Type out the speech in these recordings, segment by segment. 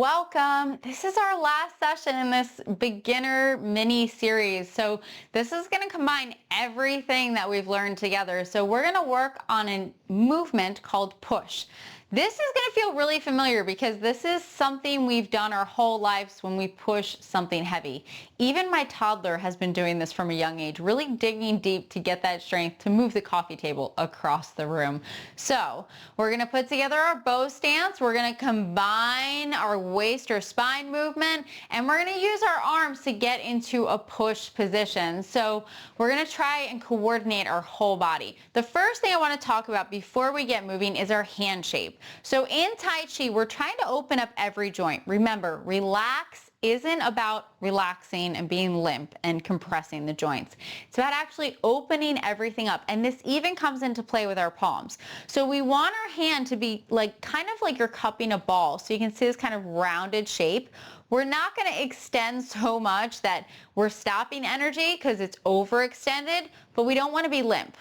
Welcome. This is our last session in this beginner mini series. So this is going to combine everything that we've learned together. So we're going to work on a movement called push. This is going to feel really familiar because this is something we've done our whole lives when we push something heavy. Even my toddler has been doing this from a young age, really digging deep to get that strength to move the coffee table across the room. So we're going to put together our bow stance. We're going to combine our waist or spine movement, and we're going to use our arms to get into a push position. So we're going to try and coordinate our whole body. The first thing I want to talk about before we get moving is our hand shape. So in Tai Chi, we're trying to open up every joint. Remember, relax isn't about relaxing and being limp and compressing the joints. It's about actually opening everything up. And this even comes into play with our palms. So we want our hand to be kind of like you're cupping a ball. So you can see this kind of rounded shape. We're not going to extend so much that we're stopping energy because it's overextended, but we don't want to be limp.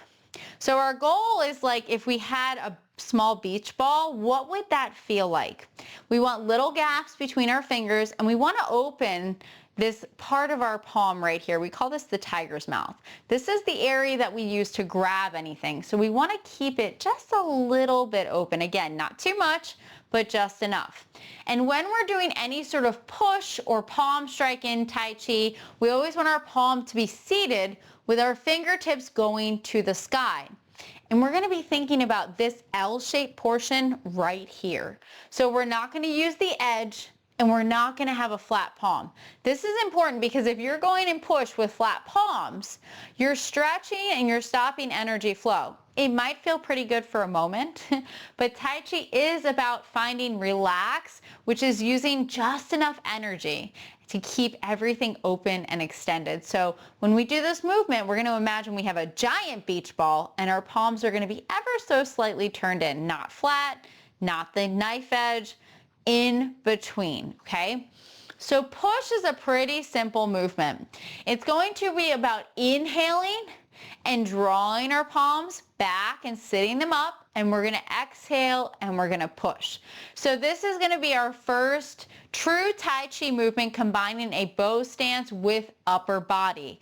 So our goal is if we had a small beach ball, what would that feel like? We want little gaps between our fingers, and we want to open this part of our palm right here. We call this the tiger's mouth. This is the area that we use to grab anything. So we want to keep it just a little bit open. Again, not too much, but just enough. And when we're doing any sort of push or palm strike in Tai Chi, we always want our palm to be seated with our fingertips going to the sky. And we're going to be thinking about this L-shaped portion right here. So we're not going to use the edge, and we're not going to have a flat palm. This is important because if you're going in push with flat palms, you're stretching and you're stopping energy flow. It might feel pretty good for a moment, but Tai Chi is about finding relax, which is using just enough energy to keep everything open and extended. So when we do this movement, we're going to imagine we have a giant beach ball and our palms are going to be ever so slightly turned in, not flat, not the knife edge, in between, okay? So push is a pretty simple movement. It's going to be about inhaling and drawing our palms back and sitting them up, and we're going to exhale and we're going to push. So this is going to be our first true Tai Chi movement, combining a bow stance with upper body.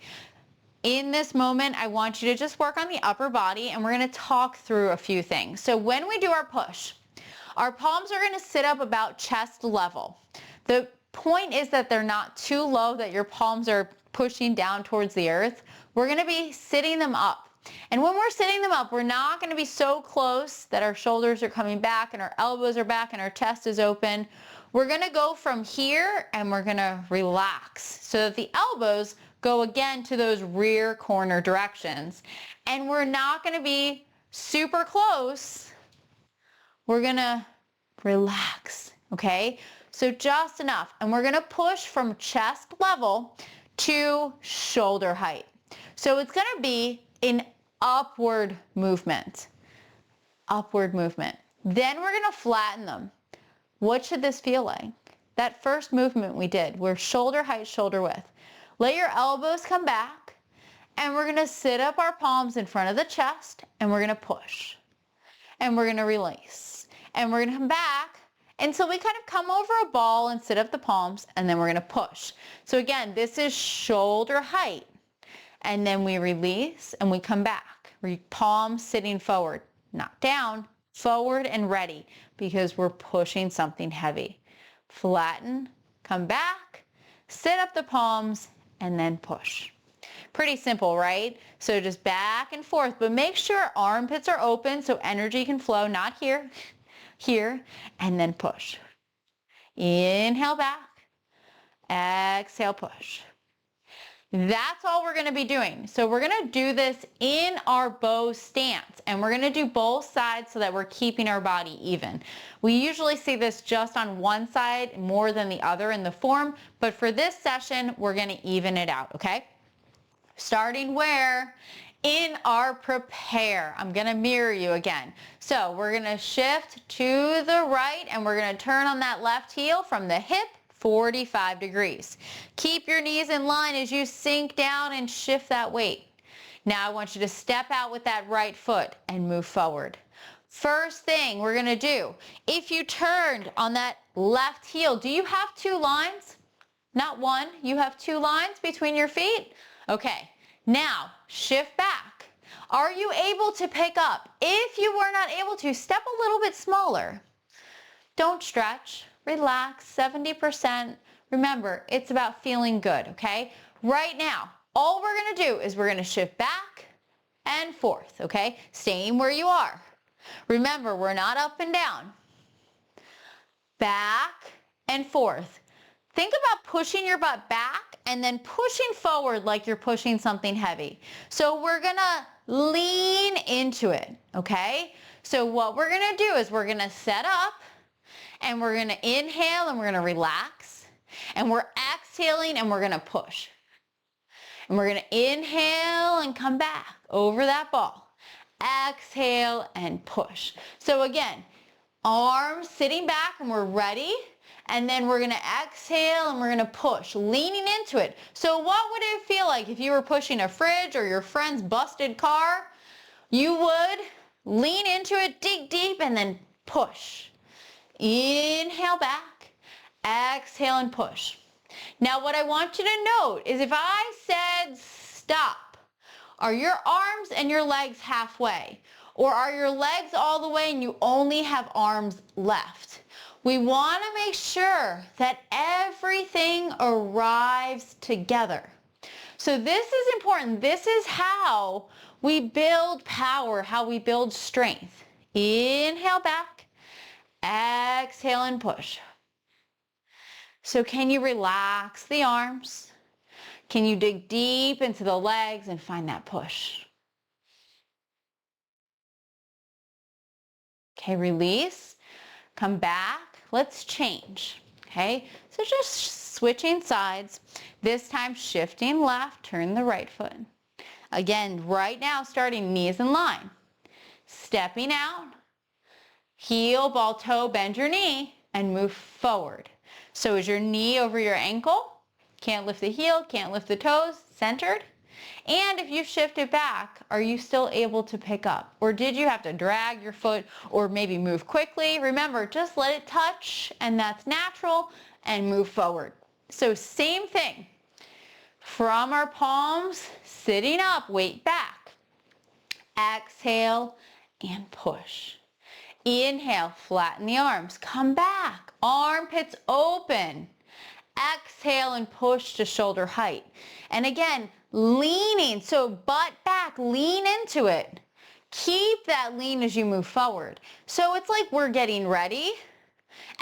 In this moment, I want you to just work on the upper body, and we're going to talk through a few things. So when we do our push, our palms are going to sit up about chest level. The point is that they're not too low that your palms are pushing down towards the earth. We're going to be sitting them up. And when we're sitting them up, we're not going to be so close that our shoulders are coming back and our elbows are back and our chest is open. We're going to go from here and we're going to relax so that the elbows go again to those rear corner directions. And we're not going to be super close. We're going to relax, okay? So just enough. And we're going to push from chest level to shoulder height. So it's going to be an upward movement. Upward movement. Then we're going to flatten them. What should this feel like? That first movement we did, we're shoulder height, shoulder width. Let your elbows come back, and we're going to sit up our palms in front of the chest, and we're going to push. And we're going to release. And we're going to come back until we kind of come over a ball and sit up the palms, and then we're going to push. So again, this is shoulder height. And then we release and we come back. Palms sitting forward, not down, forward and ready because we're pushing something heavy. Flatten, come back, sit up the palms, and then push. Pretty simple, right? So just back and forth, but make sure armpits are open so energy can flow, not here, here, and then push. Inhale back, exhale, push. That's all we're going to be doing. So we're going to do this in our bow stance, and we're going to do both sides so that we're keeping our body even. We usually see this just on one side more than the other in the form, but for this session, we're going to even it out, okay? Starting where? In our prepare. I'm going to mirror you again. So we're going to shift to the right, and we're going to turn on that left heel from the hip 45 degrees. Keep your knees in line as you sink down and shift that weight. Now I want you to step out with that right foot and move forward. First thing we're gonna do, if you turned on that left heel, do you have two lines? Not one, you have two lines between your feet? Okay, now shift back. Are you able to pick up? If you were not able to, step a little bit smaller. Don't stretch, relax, 70%. Remember, it's about feeling good, okay? Right now, all we're gonna do is we're gonna shift back and forth, okay? Staying where you are. Remember, we're not up and down. Back and forth. Think about pushing your butt back and then pushing forward like you're pushing something heavy. So we're gonna lean into it, okay? So what we're gonna do is we're gonna set up and we're gonna inhale and we're gonna relax. And we're exhaling and we're gonna push. And we're gonna inhale and come back over that ball. Exhale and push. So again, arms sitting back and we're ready. And then we're gonna exhale and we're gonna push, leaning into it. So what would it feel like if you were pushing a fridge or your friend's busted car? You would lean into it, dig deep, and then push. Inhale back, exhale and push. Now what I want you to note is if I said stop, are your arms and your legs halfway? Or are your legs all the way and you only have arms left? We want to make sure that everything arrives together. So this is important. This is how we build power, how we build strength. Inhale back, exhale and push. So can you relax the arms? Can you dig deep into the legs and find that push? Okay, release, come back, let's change, okay? So just switching sides, this time shifting left, turn the right foot. Again, right now starting knees in line. Stepping out, heel, ball, toe, bend your knee and move forward. So is your knee over your ankle? Can't lift the heel, can't lift the toes, centered. And if you shift it back, are you still able to pick up? Or did you have to drag your foot or maybe move quickly? Remember, just let it touch and that's natural and move forward. So same thing. From our palms, sitting up, weight back. Exhale and push. Inhale, flatten the arms. Come back, armpits open. Exhale and push to shoulder height. And again, leaning, so butt back, lean into it. Keep that lean as you move forward. So it's like we're getting ready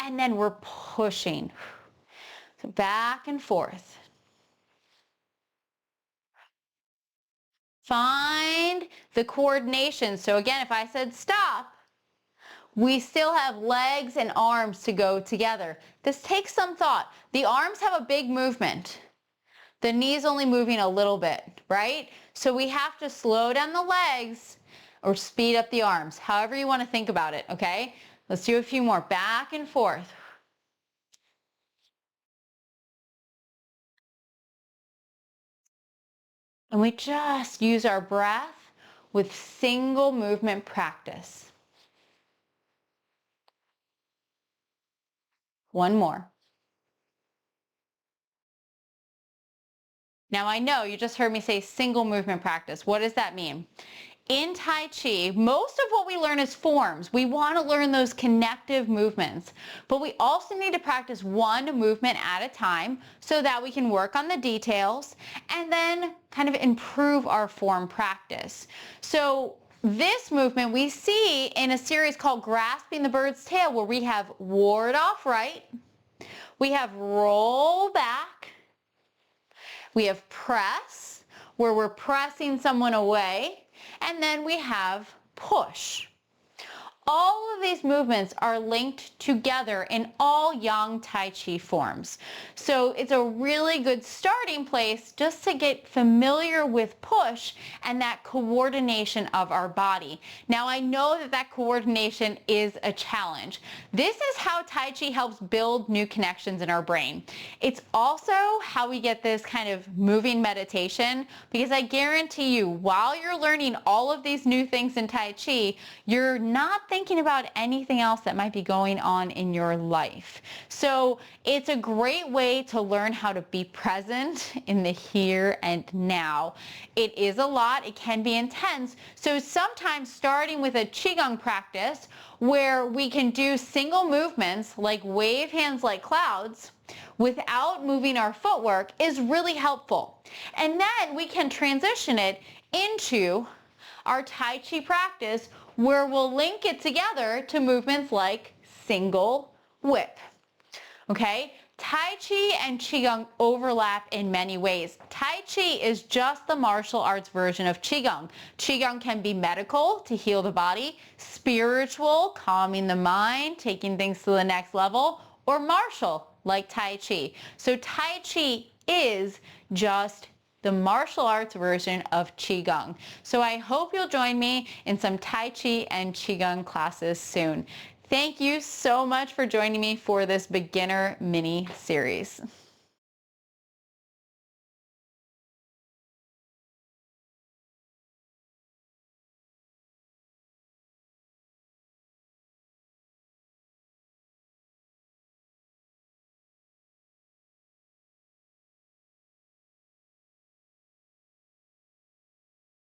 and then we're pushing. So back and forth. Find the coordination. So again, if I said stop, we still have legs and arms to go together. This takes some thought. The arms have a big movement. The knee's only moving a little bit, right? So we have to slow down the legs or speed up the arms, however you want to think about it, okay? Let's do a few more, back and forth. And we just use our breath with single movement practice. One more. Now I know you just heard me say single movement practice. What does that mean? In Tai Chi, most of what we learn is forms. We want to learn those connective movements, but we also need to practice one movement at a time so that we can work on the details and then kind of improve our form practice. So this movement we see in a series called Grasping the Bird's Tail, where we have ward off right, we have roll back, we have press, where we're pressing someone away, and then we have push. All of these movements are linked together in all Yang Tai Chi forms. So it's a really good starting place just to get familiar with push and that coordination of our body. Now I know that that coordination is a challenge. This is how Tai Chi helps build new connections in our brain. It's also how we get this kind of moving meditation, because I guarantee you, while you're learning all of these new things in Tai Chi, you're not thinking thinking about anything else that might be going on in your life. So it's a great way to learn how to be present in the here and now. It is a lot, it can be intense. So sometimes starting with a Qigong practice where we can do single movements like wave hands like clouds without moving our footwork is really helpful. And then we can transition it into our Tai Chi practice where we'll link it together to movements like single whip. Okay? Tai Chi and Qigong overlap in many ways. Tai Chi is just the martial arts version of Qigong. Qigong can be medical to heal the body, spiritual, calming the mind, taking things to the next level, or martial like Tai Chi. So Tai Chi is just the martial arts version of Qigong. So I hope you'll join me in some Tai Chi and Qigong classes soon. Thank you so much for joining me for this beginner mini series.